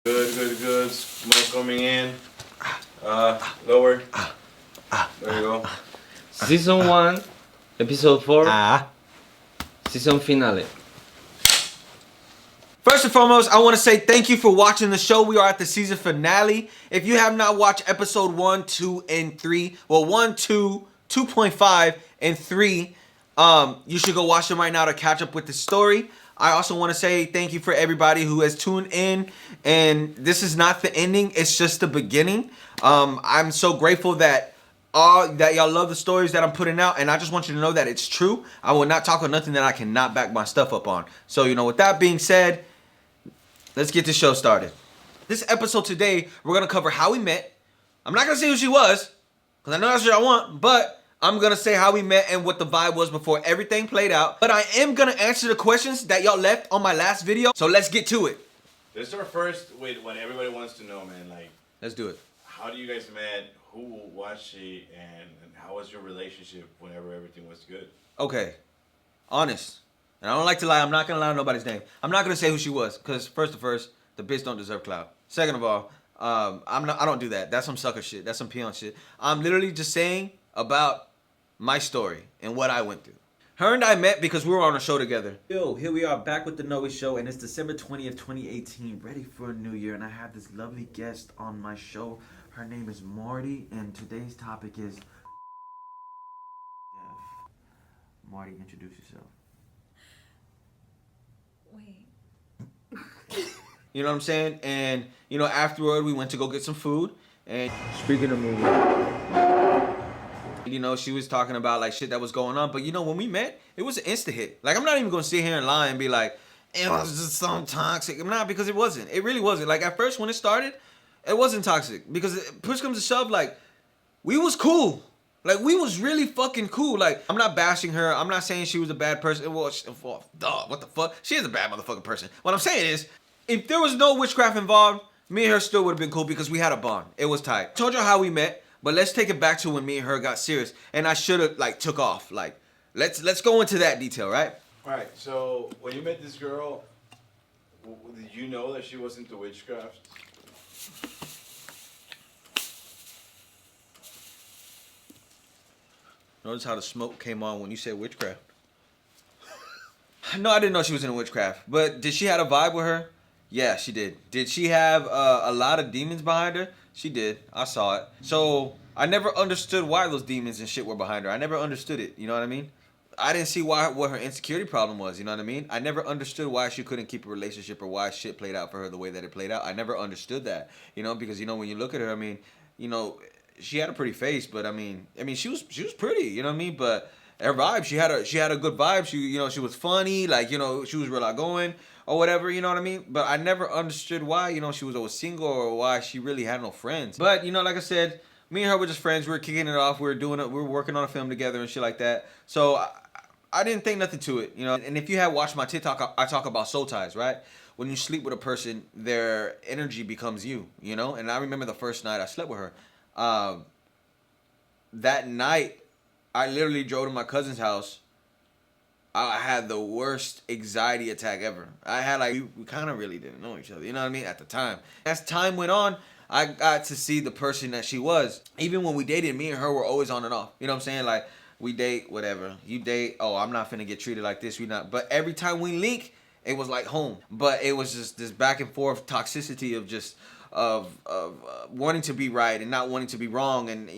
Good. Smoke coming in. Lower. There you go. Season 1, Episode 4, Season Finale. First and foremost, I want to say thank you for watching the show. We are at the season finale. If you have not watched episode 1, 2, and 3, well, 1, 2, 2.5, and 3, you should go watch them right now to catch up with the story. I also want to say thank you for everybody who has tuned in, and this is not the ending, it's just the beginning. I'm so grateful that y'all love the stories that I'm putting out, and I just want you to know that it's true. I will not talk on nothing that I cannot back my stuff up on. So, with that being said, let's get this show started. This episode today, we're going to cover how we met. I'm not going to say who she was, because I know that's what I want, but I'm going to say how we met and what the vibe was before everything played out. But I am going to answer the questions that y'all left on my last video, so let's get to it. Let's start first with what everybody wants to know, man. Like, Let's do it. how do you guys met? Who was she? And how was your relationship whenever everything was good? Okay, honest. And I don't like to lie. I'm not going to lie on nobody's name. I'm not going to say who she was, because first, the bitch don't deserve clout. Second of all, I don't do that. That's some sucker shit. That's some peon shit. I'm literally just saying about my story and what I went through. Her and I met because we were on a show together. Yo, here we are back with the NOE show, and it's December 20th, 2018, ready for a new year, and I have this lovely guest on my show. Her name is Marty, and today's topic is death. Marty, introduce yourself. Wait. You know what I'm saying? And, afterward, we went to go get some food, and speaking of movie, she was talking about like shit that was going on. But when we met, it was an insta hit. Like, I'm not even gonna sit here and lie and be like, it was just some toxic. Nah, because it wasn't. It really wasn't. Like, at first when it started, it wasn't toxic. Because push comes to shove, like, we was cool. Like, we was really fucking cool. Like, I'm not bashing her. I'm not saying she was a bad person. Well, what the fuck? She is a bad motherfucking person. What I'm saying is, if there was no witchcraft involved, me and her still would have been cool because we had a bond. It was tight. I told y'all how we met. But let's take it back to when me and her got serious, and I should have took off. Like, let's go into that detail, right? All right. So when you met this girl, did you know that she was into witchcraft? Notice how the smoke came on when you said witchcraft. No, I didn't know she was into witchcraft. But did she have a vibe with her? Yeah, she did. Did she have a lot of demons behind her? She did. I saw it. So I never understood why those demons and shit were behind her. I never understood it. You know what I mean? I didn't see what her insecurity problem was. You know what I mean? I never understood why she couldn't keep a relationship or why shit played out for her the way that it played out. I never understood that. Because when you look at her, she had a pretty face, but she was pretty. You know what I mean? But her vibe, she had a good vibe. She was funny. Like, she was real outgoing or whatever, you know what I mean? But I never understood why, she was always single or why she really had no friends. But, like I said, me and her were just friends. We were kicking it off. We were working on a film together and shit like that. So I didn't think nothing to it, And if you have watched my TikTok, I talk about soul ties, right? When you sleep with a person, their energy becomes you, And I remember the first night I slept with her. That night, I literally drove to my cousin's house. I had the worst anxiety attack ever. I had we kind of really didn't know each other, you know what I mean, at the time. As time went on, I got to see the person that she was. Even when we dated, me and her were always on and off. You know what I'm saying? Like, we date, whatever. You date, oh, I'm not finna get treated like this. We not. But every time we link, it was like home. But it was just this back and forth toxicity of just, of wanting to be right and not wanting to be wrong. And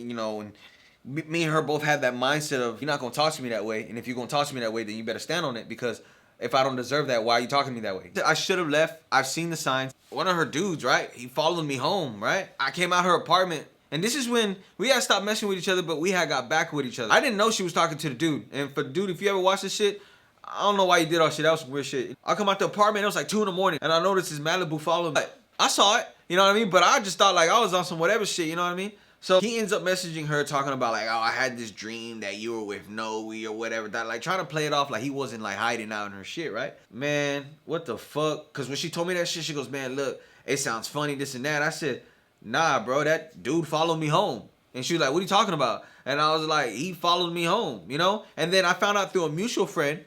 me and her both had that mindset of, you're not going to talk to me that way. And if you're going to talk to me that way, then you better stand on it. Because if I don't deserve that, why are you talking to me that way? I should have left. I've seen the signs. One of her dudes, right? He followed me home, right? I came out her apartment. And this is when we had stopped messing with each other, but we had got back with each other. I didn't know she was talking to the dude. And for the dude, if you ever watch this shit, I don't know why you did all shit. That was some weird shit. I come out the apartment. It was like 2 in the morning. And I noticed his Malibu following me. I saw it. You know what I mean? But I just thought I was on some whatever shit. You know what I mean? So he ends up messaging her talking about oh, I had this dream that you were with Noe or whatever. That trying to play it off like he wasn't hiding out in her shit, right? Man, what the fuck? Because when she told me that shit, she goes, man, look, it sounds funny, this and that. I said, nah, bro, that dude followed me home. And she was like, what are you talking about? And I was like, he followed me home, And then I found out through a mutual friend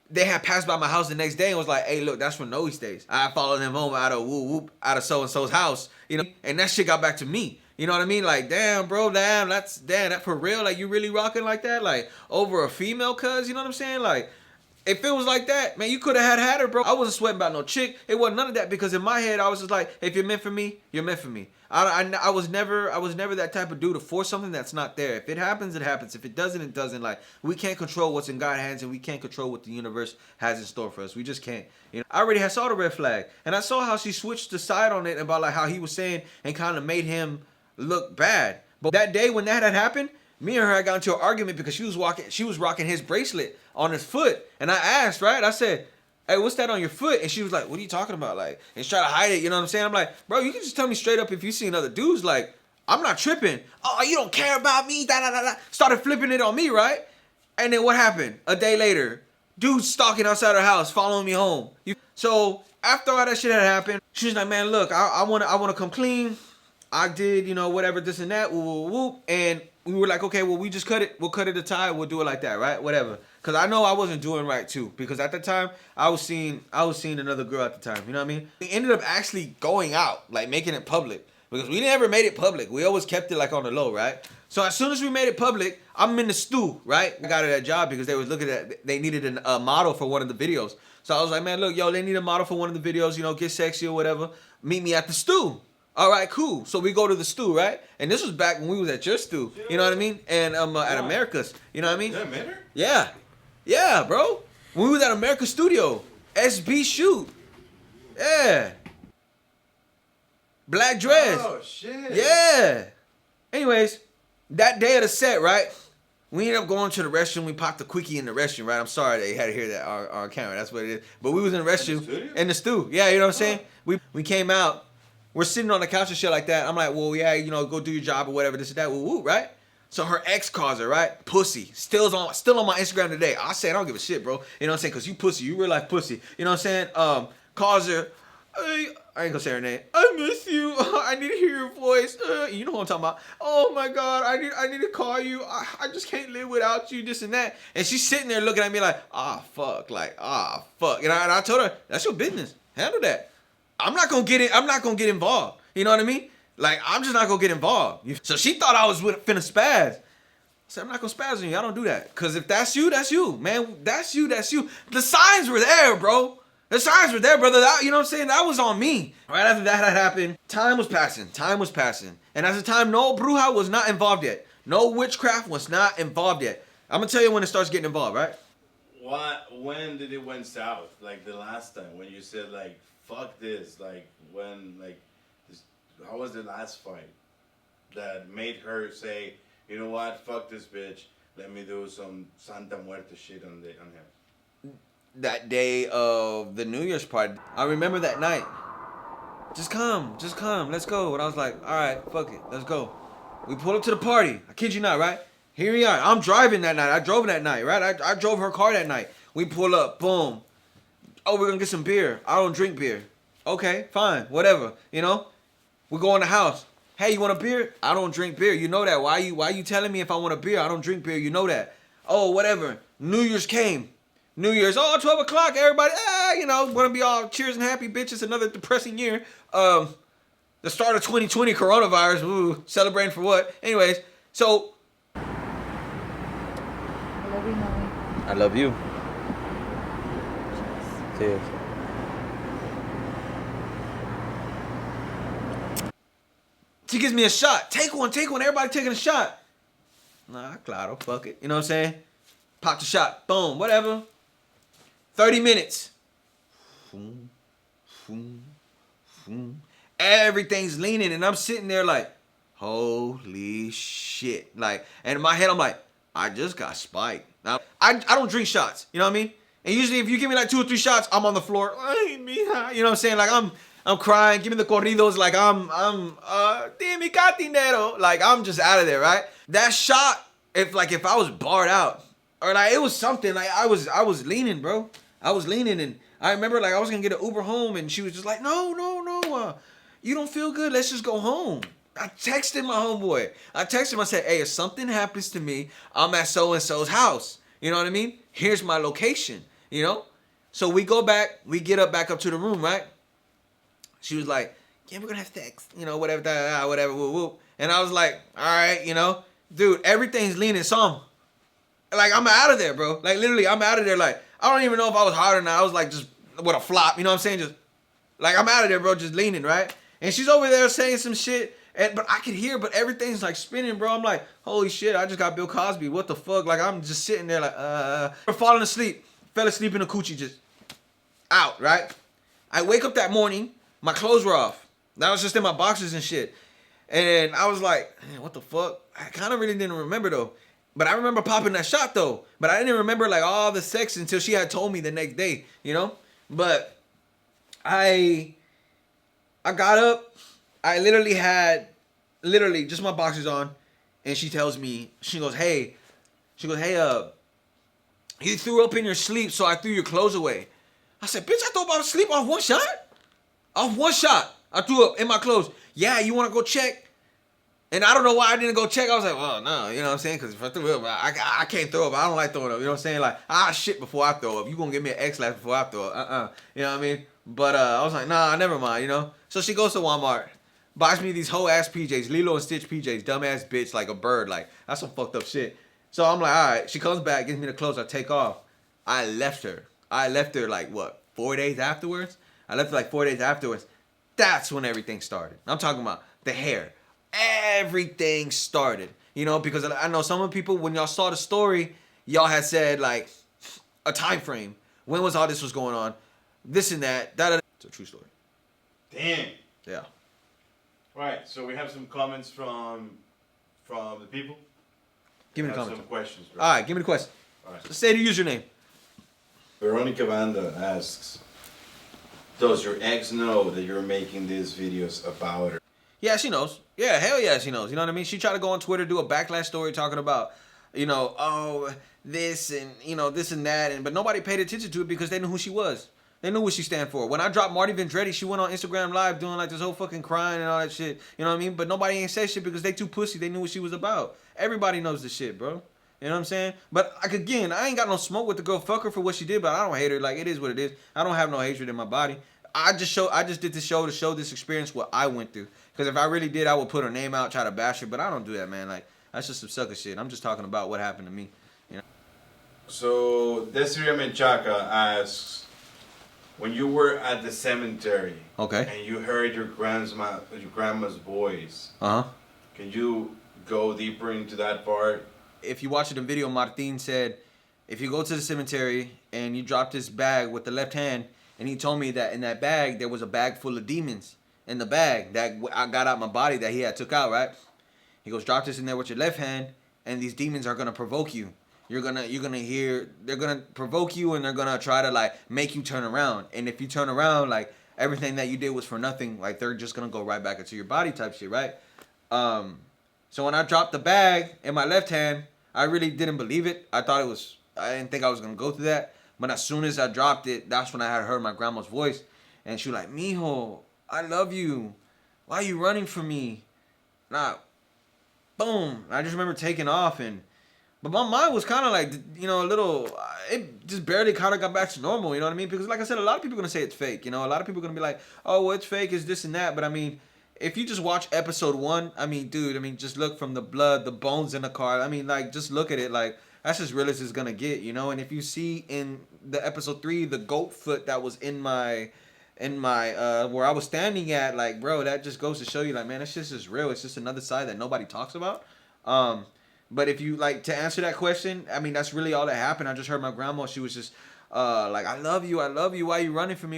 they had passed by my house the next day and was like, hey, look, that's where Noe stays. I followed him home out of so-and-so's house, you know, and that shit got back to me. You know what I mean? Like, damn, bro, that for real? Like, you really rocking like that? Like, over a female cuz, you know what I'm saying? Like, if it was like that, man, you could have had her, bro. I wasn't sweating about no chick. It wasn't none of that because in my head, I was just like, if you're meant for me, you're meant for me. I was never that type of dude to force something that's not there. If it happens, it happens. If it doesn't, it doesn't. Like, we can't control what's in God's hands and we can't control what the universe has in store for us. We just can't. You know, I already saw the red flag and I saw how she switched the side on it about like how he was saying and kind of made him look bad. But that day when that had happened, me and her had got into an argument because she was rocking his bracelet on his foot. And I asked, right? I said, hey, what's that on your foot? And she was like, what are you talking about? Like, and she tried to hide it, you know what I'm saying? I'm like, bro, you can just tell me straight up if you see other dudes. Like, I'm not tripping. Oh, you don't care about me? Da, da, da, da. Started flipping it on me, right? And then what happened? A day later, dude stalking outside her house, following me home. So after all that shit had happened, she was like, man, look, I wanna come clean. I did, you know, whatever, this and that, whoop. And we were like, okay, well, we just cut it. We'll cut it a tie. We'll do it like that, right? Whatever. Because I know I wasn't doing right, too. Because at the time, I was seeing another girl at the time. You know what I mean? We ended up actually going out, like making it public. Because we never made it public. We always kept it like on the low, right? So as soon as we made it public, I'm in the stew, right? I got her that job because they was looking at, they needed a model for one of the videos. So I was like, man, look, yo, they need a model for one of the videos, you know, get sexy or whatever. Meet me at the stew. All right, cool. So we go to the stew, right? And this was back when we was at your stew. You know what I mean? And at America's. You know what I mean? Does that matter? Yeah. Yeah, bro. When we was at America's studio. SB shoot. Yeah. Black dress. Oh, shit. Yeah. Anyways, that day of the set, right? We ended up going to the restroom. We popped a quickie in the restroom, right? I'm sorry they had to hear that on camera. That's what it is. But we was in the restroom. In the stew. Yeah, you know what I'm saying? We came out. We're sitting on the couch and shit like that. I'm like, well, yeah, you know, go do your job or whatever, this and that, woo, right? So her ex calls her, right? Pussy. Still on my Instagram today. I say, I don't give a shit, bro. You know what I'm saying? Because you pussy. You real life pussy. You know what I'm saying? Calls her. Hey, I ain't gonna say her name. I miss you. I need to hear your voice. You know what I'm talking about. Oh my God, I need to call you. I just can't live without you, this and that. And she's sitting there looking at me like, fuck. And I told her, that's your business. Handle that. I'm not gonna get involved. You know what I mean? Like, I'm just not gonna get involved. So she thought I was finna spaz. I said, I'm not gonna spaz on you. I don't do that. Cause if that's you, that's you, man. That's you. The signs were there, bro. The signs were there, brother. You know what I'm saying? That was on me. Right after that had happened, time was passing. And at the time, no bruja was not involved yet. No witchcraft was not involved yet. I'm gonna tell you when it starts getting involved, right? When did it went south? Like the last time when you said like, fuck this. Like how was the last fight that made her say, you know what, fuck this bitch. Let me do some Santa Muerte shit on him. That day of the New Year's party, I remember that night. Just come, let's go. And I was like, all right, fuck it, let's go. We pull up to the party. I kid you not, right? Here we are. I'm driving that night. I drove that night, right? I drove her car that night. We pull up, boom. Oh, we're gonna get some beer. I don't drink beer. Okay, fine, whatever. You know, we go in the house. Hey, you want a beer? I don't drink beer. You know that. Why you telling me if I want a beer? I don't drink beer. You know that. Oh, whatever. New Year's came. 12 o'clock, everybody, you know, want to be all cheers and happy, bitch. It's another depressing year. The start of 2020, coronavirus, ooh, celebrating for what? Anyways, so. I love you, Noe. I love you. Cheers. She gives me a shot. Take one. Everybody taking a shot. Nah, claro, fuck it. You know what I'm saying? Pop the shot. Boom, whatever. 30 minutes. Everything's leaning, and I'm sitting there like, holy shit. Like, and in my head, I'm like, I just got spiked. Now, I don't drink shots. You know what I mean? And usually, if you give me like 2 or 3 shots, I'm on the floor. Ay, mija. You know what I'm saying? Like, I'm crying. Give me the corridos. Like, dime catinero. Like, I'm just out of there, right? That shot, if I was barred out, or like it was something, like I was leaning, bro. I was leaning, and I remember like I was gonna get an Uber home, and she was just like, no, you don't feel good. Let's just go home. I texted my homeboy. I said, hey, if something happens to me, I'm at so and so's house. You know what I mean? Here's my location. you know? So we go back, we get back up to the room, right? She was like, yeah, we're gonna have sex, you know, whatever, whatever, whoop, whoop. And I was like, all right, you know, dude, everything's leaning some. Like, I'm out of there, bro. Like, literally, I'm out of there. Like, I don't even know if I was hard or not. I was like, just with a flop, you know what I'm saying? Just, like, I'm out of there, bro, just leaning, right? And she's over there saying some shit, but I could hear, but everything's like spinning, bro. I'm like, holy shit, I just got Bill Cosby. What the fuck? Like, I'm just sitting there like, falling asleep. Fell asleep in the coochie, just out, right? I wake up that morning, my clothes were off. That was just in my boxers and shit. And I was like, man, what the fuck? I kind of really didn't remember, though. But I remember popping that shot, though. But I didn't remember, like, all the sex until she had told me the next day, you know? But I got up. I literally had, just my boxers on. And she tells me, she goes, hey, you threw up in your sleep, so I threw your clothes away. I said, bitch, I threw up out of sleep off one shot? Off one shot. I threw up in my clothes. Yeah, you want to go check? And I don't know why I didn't go check. I was like, well, no, you know what I'm saying? Because if I threw up, I can't throw up. I don't like throwing up. You know what I'm saying? Like, shit before I throw up. You going to give me an X-Lash before I throw up. You know what I mean? But I was like, nah, never mind, you know? So she goes to Walmart, buys me these whole ass PJs, Lilo and Stitch PJs, dumbass bitch, like a bird. Like, that's some fucked up shit. So I'm like, all right. She comes back, gives me the clothes. I take off. I left her like, what, 4 days afterwards? I left her like 4 days afterwards. That's when everything started. I'm talking about the hair. Everything started. You know, because I know some of the people, when y'all saw the story, y'all had said, like, a time frame. When was all this was going on? This and that. It's a true story. Damn. Yeah. Right, so we have some comments from the people. Give me the have comments. some questions, bro. All right, give me the question. All right. Say the username. Veronica Vanda asks, does your ex know that you're making these videos about her? Yeah, she knows. Yeah, hell yeah, she knows. You know what I mean? She tried to go on Twitter, do a backlash story talking about, you know, oh, this and, you know, this and that. But nobody paid attention to it because they knew who she was. They knew what she stand for. When I dropped Marty Vendretti, she went on Instagram Live doing like this whole fucking crying and all that shit. You know what I mean? But nobody ain't say shit because they too pussy. They knew what she was about. Everybody knows the shit, bro. You know what I'm saying? But like again, I ain't got no smoke with the girl. Fuck her for what she did, but I don't hate her. Like, it is what it is. I don't have no hatred in my body. I just did this show to show this experience what I went through. Because if I really did, I would put her name out, try to bash her. But I don't do that, man. Like, that's just some sucker shit. I'm just talking about what happened to me. You know? So Desiree Menchaca asks, when you were at the cemetery, Okay. and you heard your grandma's voice, Uh-huh. can you go deeper into that part? If you watch the video, Martin said, if you go to the cemetery and you drop this bag with the left hand, and he told me that in that bag, there was a bag full of demons in the bag that I got out my body that he had took out, right? He goes, drop this in there with your left hand, and these demons are going to provoke you. You're gonna hear, they're gonna provoke you, and they're gonna try to like make you turn around. And if you turn around, like everything that you did was for nothing. Like they're just gonna go right back into your body type shit, right? So when I dropped the bag in my left hand, I really didn't believe it. I didn't think I was gonna go through that. But as soon as I dropped it, that's when I had heard my grandma's voice, and she was like, "Mijo, I love you. Why are you running from me?" Nah, boom. I just remember taking off But my mind was kind of like, you know, a little, it just barely kind of got back to normal, you know what I mean? Because like I said, a lot of people are going to say it's fake, you know? A lot of people are going to be like, oh, well, it's fake, it's this and that. But I mean, if you just watch episode 1, I mean, dude, just look from the blood, the bones in the car. I mean, like, just look at it. Like, that's as real as it's going to get, you know? And if you see in the episode 3, the goat foot that was in my where I was standing at, like, bro, that just goes to show you, like, man, it's just as real. It's just another side that nobody talks about. But if you, like, to answer that question, I mean, that's really all that happened. I just heard my grandma, she was just, like, I love you, why you running from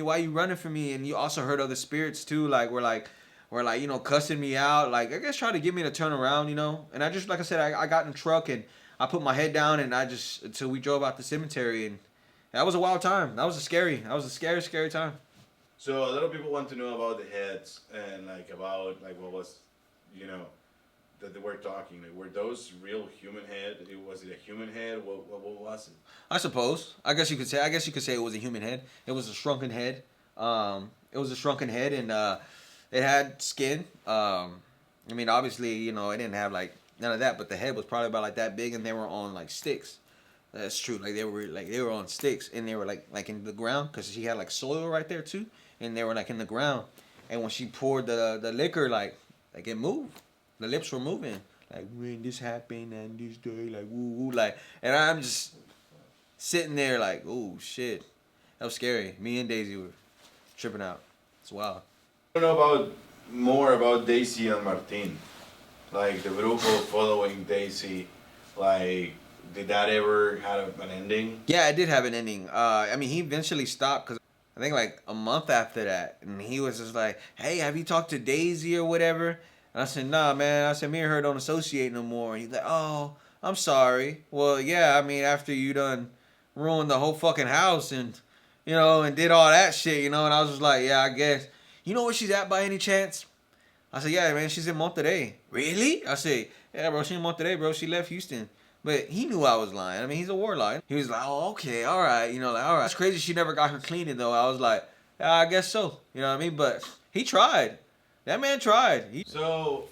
me, and you also heard other spirits, too, like, were like, you know, cussing me out, like, I guess trying to get me to turn around, you know, and I just, like I said, I got in the truck, and I put my head down, and until we drove out the cemetery, and that was a wild time. That was a scary time. So a lot of people want to know about the heads, and, like, about, like, what was, you know, that they were talking. Like, were those real human head? Was it a human head? What was it? I suppose. I guess you could say it was a human head. It was a shrunken head. And it had skin. I mean, obviously, you know, it didn't have like none of that, but the head was probably about like that big, and they were on like sticks. That's true. Like they were on sticks and they were like in the ground because she had like soil right there too, and they were like in the ground. And when she poured the liquor, like it moved. The lips were moving. Like when this happened and this day, like woo woo, like, and I'm just sitting there like, oh shit, that was scary. Me and Daisy were tripping out. It's wild. I don't know more about Daisy and Martin. Like the Brujo following Daisy. Like, did that ever have an ending? Yeah, it did have an ending. I mean, he eventually stopped because I think like a month after that, and he was just like, "Hey, have you talked to Daisy or whatever?" And I said, "Nah, man." I said, "Me and her don't associate no more." And he's like, "Oh, I'm sorry." Well, yeah, I mean, after you done ruined the whole fucking house and and did all that shit, and I was just like, "Yeah, I guess." You know where she's at by any chance? I said, "Yeah, man, she's in Monterrey." Really? I said, "Yeah, bro, she's in Monterrey, bro. She left Houston." But he knew I was lying. I mean, he's a warlock. He was like, "Oh, okay, all right." Like, all right. It's crazy she never got her cleaning, though. I was like, yeah, I guess so. You know what I mean? But he tried. That man tried. So,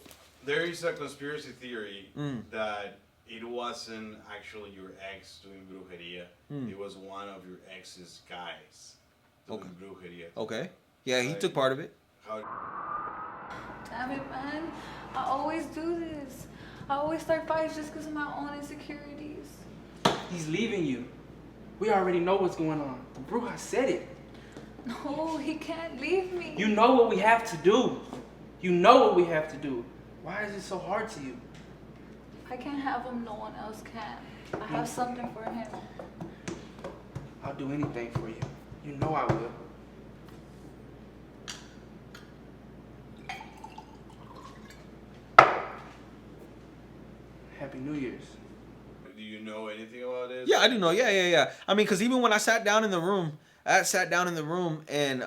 there is a conspiracy theory that it wasn't actually your ex doing brujeria. It was one of your ex's guys doing brujeria. Okay. Yeah, he took part of it. Damn it, man. I always do this. I always start fights just because of my own insecurities. He's leaving you. We already know what's going on. The Bruja said it. No, he can't leave me. You know what we have to do. You know what we have to do. Why is it so hard to you? I can't have him, no one else can. I have something for him. I'll do anything for you. You know I will. Happy New Year's. Do you know anything about this? Yeah, I do know. Yeah. I mean, because even when I sat down in the room, and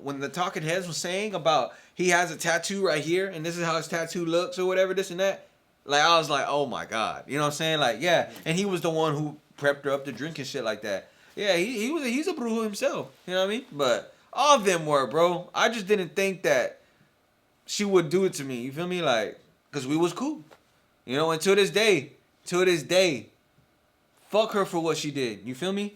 when the talking heads was saying about he has a tattoo right here and this is how his tattoo looks or whatever, this and that, like I was like, oh my God. You know what I'm saying? Like, yeah. And he was the one who prepped her up to drink and shit like that. Yeah, he's a brujo himself. You know what I mean? But all of them were, bro. I just didn't think that she would do it to me. You feel me? Like, because we was cool. And to this day, fuck her for what she did. You feel me?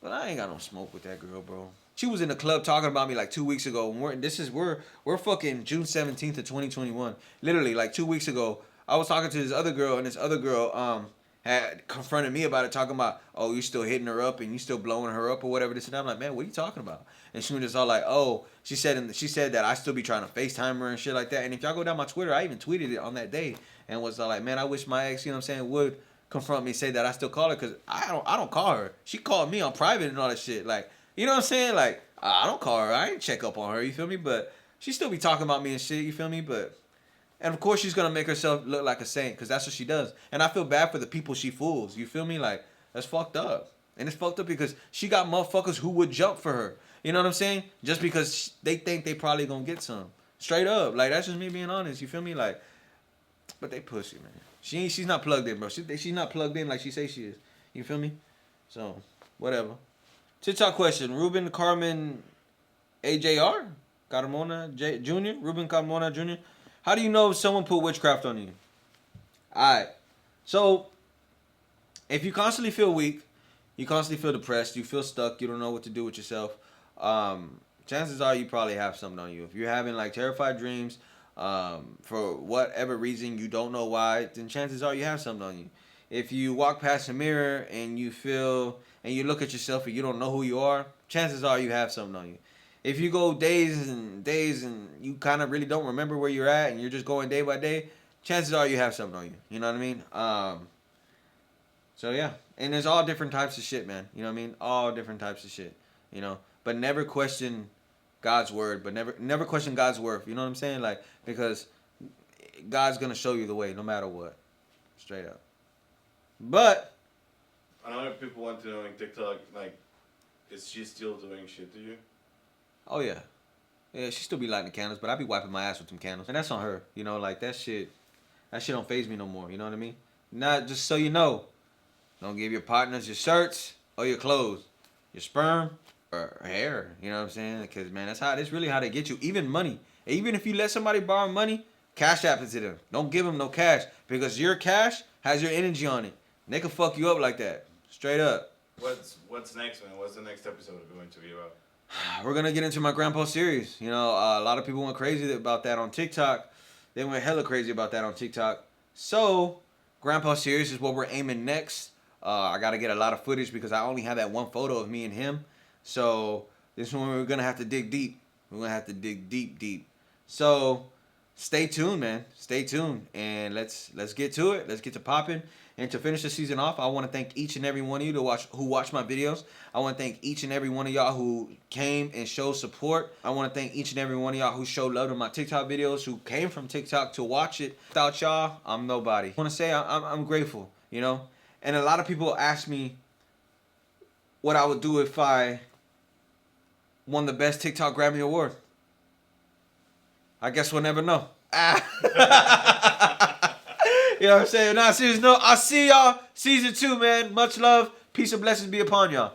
But I ain't got no smoke with that girl, bro. She was in the club talking about me like 2 weeks ago. And we're fucking June 17th of 2021. Literally, like 2 weeks ago, I was talking to this other girl, and this other girl had confronted me about it, talking about, oh, you still hitting her up and you still blowing her up or whatever this and that. I'm like, man, what are you talking about? And she was just all like, oh, she said that I still be trying to FaceTime her and shit like that. And if y'all go down my Twitter, I even tweeted it on that day and was like, man, I wish my ex, would confront me, say that I still call her, because I don't call her. She called me on private and all that shit. Like, you know what I'm saying? Like, I don't call her. I ain't check up on her, you feel me? But she still be talking about me and shit, you feel me? And of course she's going to make herself look like a saint, because that's what she does. And I feel bad for the people she fools, you feel me? Like, that's fucked up. And it's fucked up because she got motherfuckers who would jump for her. You know what I'm saying? Just because they think they probably going to get some. Straight up. Like, that's just me being honest, you feel me? Like, but they pussy, man. She's not plugged in, bro. She's not plugged in like she say she is. You feel me? So, whatever. TikTok question. Ruben Carmen AJR? Carmona Jr.? Ruben Carmona Jr.? How do you know if someone put witchcraft on you? Alright. So, if you constantly feel weak, you constantly feel depressed, you feel stuck, you don't know what to do with yourself, chances are you probably have something on you. If you're having like terrified dreams, for whatever reason you don't know why, then chances are you have something on you. If you walk past a mirror and you look at yourself and you don't know who you are, chances are you have something on you. If you go days and days and you kind of really don't remember where you're at and you're just going day by day, chances are you have something on you. You know what I mean? So yeah, and there's all different types of shit, man. You know what I mean? All different types of shit. But never question God's word, but never question God's worth. You know what I'm saying? Like, because God's gonna show you the way no matter what. Straight up. But I know if people want to know in TikTok, like, is she still doing shit to you? oh yeah. Yeah, she still be lighting the candles, but I be wiping my ass with them candles. And that's on her. Like that shit don't faze me no more, you know what I mean? Not just so you know. Don't give your partners your shirts or your clothes. Your sperm or hair, you know what I'm saying? Because, man, that's really how they get you. Even money. Even if you let somebody borrow money, cash app it to them. Don't give them no cash, because your cash has your energy on it. And they can fuck you up like that. Straight up. What's next, man? What's the next episode going to be about? We're gonna get into my grandpa series. You know, a lot of people went crazy about that on TikTok. They went hella crazy about that on TikTok. So, grandpa series is what we're aiming next. I gotta get a lot of footage because I only have that one photo of me and him. So this one we're gonna have to dig deep. We're gonna have to dig deep. So stay tuned, man. Stay tuned, and let's get to it. Let's get to popping. And to finish the season off, I want to thank each and every one of you who watch my videos. I want to thank each and every one of y'all who came and showed support. I want to thank each and every one of y'all who showed love to my TikTok videos, who came from TikTok to watch it. Without y'all, I'm nobody. I want to say I'm grateful, you know. And a lot of people ask me what I would do if I won the best TikTok Grammy Award. I guess we'll never know. You know what I'm saying? Nah, serious. No, I'll see y'all season 2, man. Much love. Peace and blessings be upon y'all.